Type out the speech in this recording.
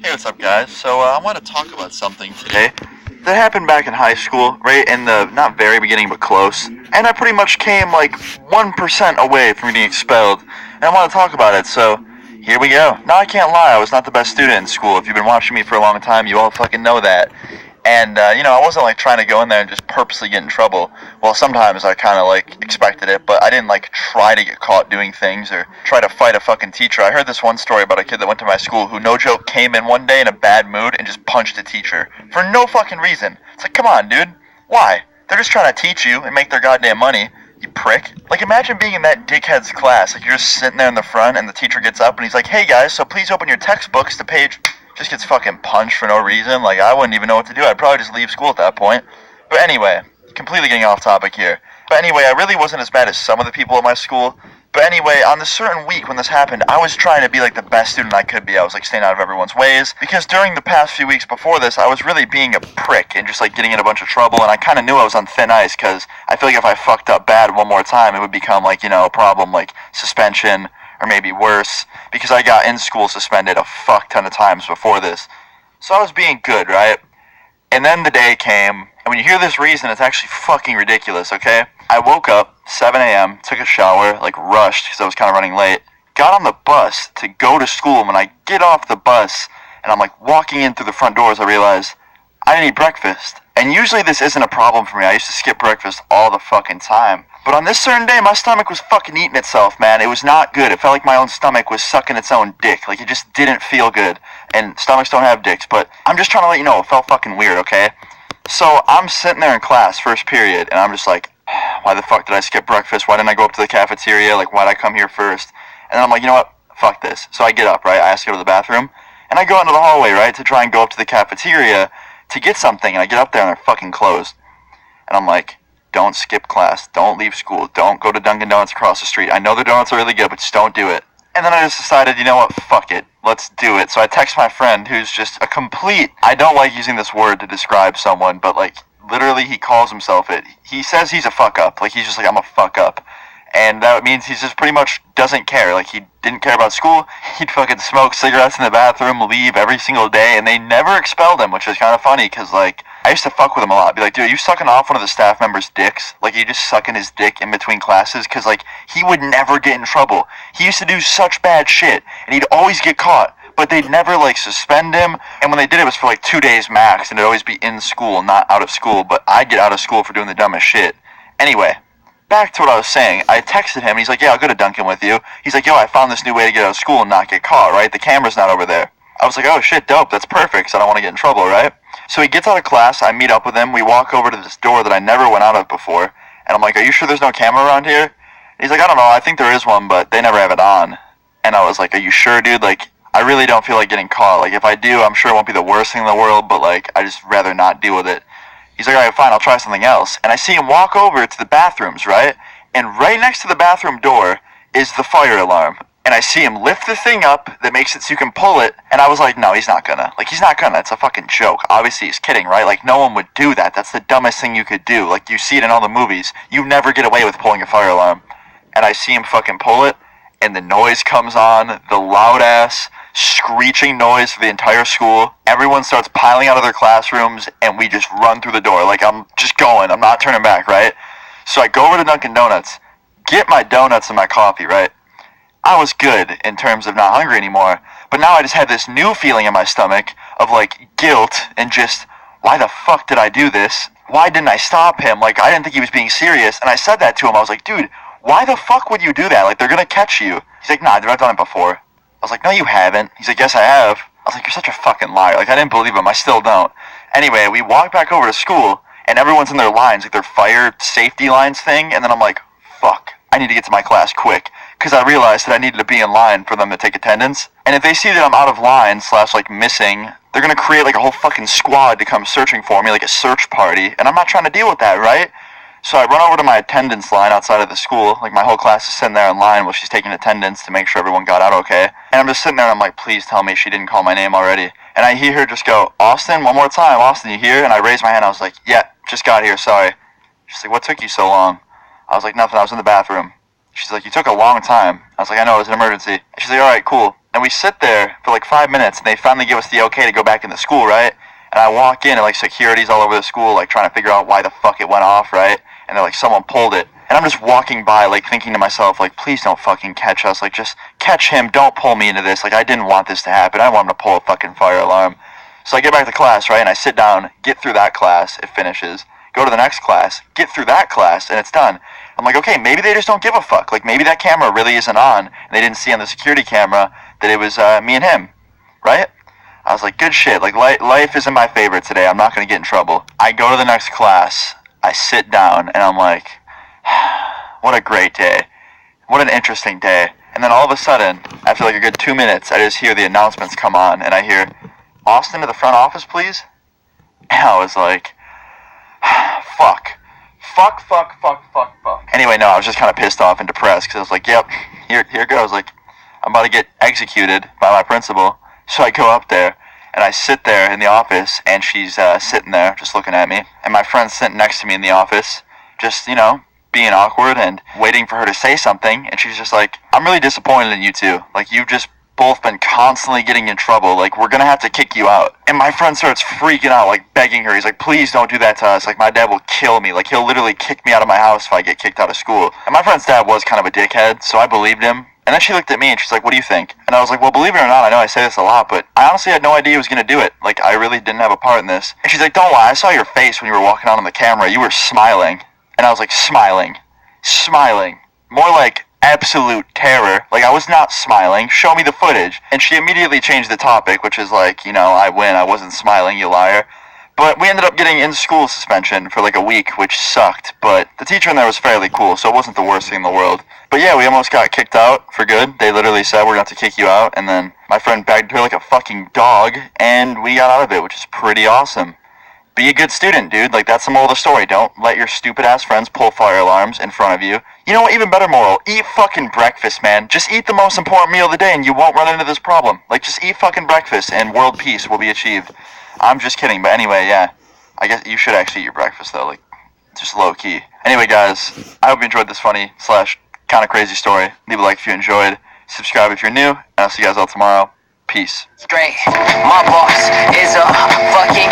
Hey, what's up, guys? So, I want to talk about something today that happened back in high school, right in the not very beginning, but close. And I pretty much came like 1% away from getting expelled. And I want to talk about it, so here we go. Now, I can't lie, I was not the best student in school. If you've been watching me for a long time, you all fucking know that. And, I wasn't like trying to go in there and just purposely get in trouble. Well, sometimes I kind of like expected it, but I didn't like try to get caught doing things or try to fight a fucking teacher. I heard this one story about a kid that went to my school who, no joke, came in one day in a bad mood and just punched a teacher for no fucking reason. It's like, come on, dude. Why? They're just trying to teach you and make their goddamn money. You prick. Like, imagine being in that dickhead's class. Like, you're just sitting there in the front and the teacher gets up and he's like, hey guys, so please open your textbooks to page... Just gets fucking punched for no reason. Like, I wouldn't even know what to do. I'd probably just leave school at that point. But anyway, completely getting off topic here. But anyway, I really wasn't as bad as some of the people at my school. But anyway, on this certain week when this happened, I was trying to be like the best student I could be. I was like staying out of everyone's ways. Because during the past few weeks before this, I was really being a prick and just like getting in a bunch of trouble. And I kind of knew I was on thin ice because I feel like if I fucked up bad one more time, it would become like, a problem like suspension or maybe worse, because I got in school suspended a fuck ton of times before this. So I was being good, right? And then the day came, and when you hear this reason, it's actually fucking ridiculous, okay? I woke up, 7 a.m., took a shower, like rushed, because I was kind of running late, got on the bus to go to school, and when I get off the bus, and I'm like walking in through the front doors, I realize I didn't eat breakfast. And usually this isn't a problem for me. I used to skip breakfast all the fucking time. But on this certain day, my stomach was fucking eating itself, man. It was not good. It felt like my own stomach was sucking its own dick. Like, it just didn't feel good. And stomachs don't have dicks, but I'm just trying to let you know, it felt fucking weird, okay? So I'm sitting there in class, first period, and I'm just like, why the fuck did I skip breakfast? Why didn't I go up to the cafeteria? Like, why'd I come here first? And then I'm like, you know what? Fuck this. So I get up, right? I ask to go to the bathroom, and I go into the hallway, right, to try and go up to the cafeteria to get something, and I get up there, and they're fucking closed. And I'm like, don't skip class, don't leave school, don't go to Dunkin' Donuts across the street. I know the donuts are really good, but just don't do it. And then I just decided, you know what, fuck it, let's do it. So I text my friend, who's just a complete, I don't like using this word to describe someone, but like, literally he calls himself it. He says he's a fuck up, like he's just like, I'm a fuck up. And that means he just pretty much doesn't care. Like, he didn't care about school. He'd fucking smoke cigarettes in the bathroom, leave every single day, and they never expelled him, which is kind of funny, because, like, I used to fuck with him a lot. Be like, dude, are you sucking off one of the staff members' dicks? Like, you just sucking his dick in between classes? Because, like, he would never get in trouble. He used to do such bad shit, and he'd always get caught. But they'd never, like, suspend him. And when they did, it was for, like, 2 days max, and it'd always be in school, not out of school. But I'd get out of school for doing the dumbest shit. Anyway, back to what I was saying. I texted him, and he's like, yeah, I'll go to Dunkin' with you. He's like, yo, I found this new way to get out of school and not get caught, right? The camera's not over there. I was like, oh, shit, dope. That's perfect, because I don't want to get in trouble, right? So he gets out of class. I meet up with him. We walk over to this door that I never went out of before. And I'm like, are you sure there's no camera around here? And he's like, I don't know. I think there is one, but they never have it on. And I was like, are you sure, dude? Like, I really don't feel like getting caught. Like, if I do, I'm sure it won't be the worst thing in the world, but, like, I just rather not deal with it. He's like, all right, fine, I'll try something else. And I see him walk over to the bathrooms, right? And right next to the bathroom door is the fire alarm. And I see him lift the thing up that makes it so you can pull it. And I was like, no, he's not gonna. Like, he's not gonna. It's a fucking joke. Obviously, he's kidding, right? Like, no one would do that. That's the dumbest thing you could do. Like, you see it in all the movies. You never get away with pulling a fire alarm. And I see him fucking pull it, and the noise comes on, the loud-ass, screeching noise for the entire school. Everyone starts piling out of their classrooms, and we just run through the door. Like, I'm just going. I'm not turning back, right? So I go over to Dunkin' Donuts, get my donuts and my coffee, right? I was good in terms of not hungry anymore, but now I just had this new feeling in my stomach of, like, guilt and just, why the fuck did I do this? Why didn't I stop him? Like, I didn't think he was being serious, and I said that to him. I was like, dude, why the fuck would you do that? Like, they're gonna catch you. He's like, nah, dude, I've done it before. I was like, no, you haven't. He's like, yes, I have. I was like, you're such a fucking liar. Like, I didn't believe him. I still don't. Anyway, we walk back over to school, and everyone's in their lines, like their fire safety lines thing, and then I'm like, fuck, I need to get to my class quick, because I realized that I needed to be in line for them to take attendance, and if they see that I'm out of line / like missing, they're gonna create like a whole fucking squad to come searching for me, like a search party, and I'm not trying to deal with that, right? So I run over to my attendance line outside of the school, like my whole class is sitting there in line while she's taking attendance to make sure everyone got out okay, and I'm just sitting there and I'm like, please tell me she didn't call my name already. And I hear her just go, Austin, one more time, Austin, you here? And I raise my hand, I was like, yeah, just got here, sorry. She's like, what took you so long? I was like, nothing, I was in the bathroom. She's like, you took a long time. I was like, I know, it was an emergency. And she's like, alright, cool. And we sit there for like 5 minutes, and they finally give us the okay to go back into school, right? And I walk in, and like security's all over the school, like trying to figure out why the fuck it went off, right? And they're like, someone pulled it. And I'm just walking by, like thinking to myself, like, please don't fucking catch us. Like, just catch him. Don't pull me into this. Like, I didn't want this to happen. I didn't want him to pull a fucking fire alarm. So I get back to class, right? And I sit down, get through that class. It finishes. Go to the next class, get through that class, and it's done. I'm like, okay, maybe they just don't give a fuck. Like, maybe that camera really isn't on, and they didn't see on the security camera that it was me and him, right? I was like, good shit. Like, life isn't my favorite today. I'm not going to get in trouble. I go to the next class. I sit down, and I'm like, what a great day. What an interesting day. And then all of a sudden, after like a good 2 minutes, I just hear the announcements come on, and I hear, Austin to the front office, please? And I was like, fuck. Anyway, no, I was just kind of pissed off and depressed, because I was like, yep, here goes. Like, I'm about to get executed by my principal. So I go up there, and I sit there in the office, and she's sitting there just looking at me. And my friend's sitting next to me in the office, just, you know, being awkward and waiting for her to say something. And she's just like, I'm really disappointed in you two. Like, you've just both been constantly getting in trouble. Like, we're gonna have to kick you out. And my friend starts freaking out, like begging her. He's like, please don't do that to us. Like, my dad will kill me. Like, he'll literally kick me out of my house if I get kicked out of school. And my friend's dad was kind of a dickhead, so I believed him. And then she looked at me and she's like, what do you think? And I was like, well, believe it or not, I know I say this a lot, but I honestly had no idea he was going to do it. Like, I really didn't have a part in this. And she's like, don't lie, I saw your face when you were walking out on the camera. You were smiling. And I was like, smiling. More like absolute terror. Like, I was not smiling. Show me the footage. And she immediately changed the topic, which is like, you know, I win. I wasn't smiling, you liar. But we ended up getting in-school suspension for like a week, which sucked. But the teacher in there was fairly cool, so it wasn't the worst thing in the world. But yeah, we almost got kicked out for good. They literally said, we're going to have to kick you out. And then my friend begged her like a fucking dog, and we got out of it, which is pretty awesome. Be a good student, dude. Like, that's the moral of the story. Don't let your stupid-ass friends pull fire alarms in front of you. You know what? Even better moral. Eat fucking breakfast, man. Just eat the most important meal of the day, and you won't run into this problem. Like, just eat fucking breakfast, and world peace will be achieved. I'm just kidding, but anyway, yeah. I guess you should actually eat your breakfast, though. Like, just low-key. Anyway, guys, I hope you enjoyed this funny / kind of crazy story. Leave a like if you enjoyed. Subscribe if you're new, and I'll see you guys all tomorrow. Peace. Straight. My boss is a fucking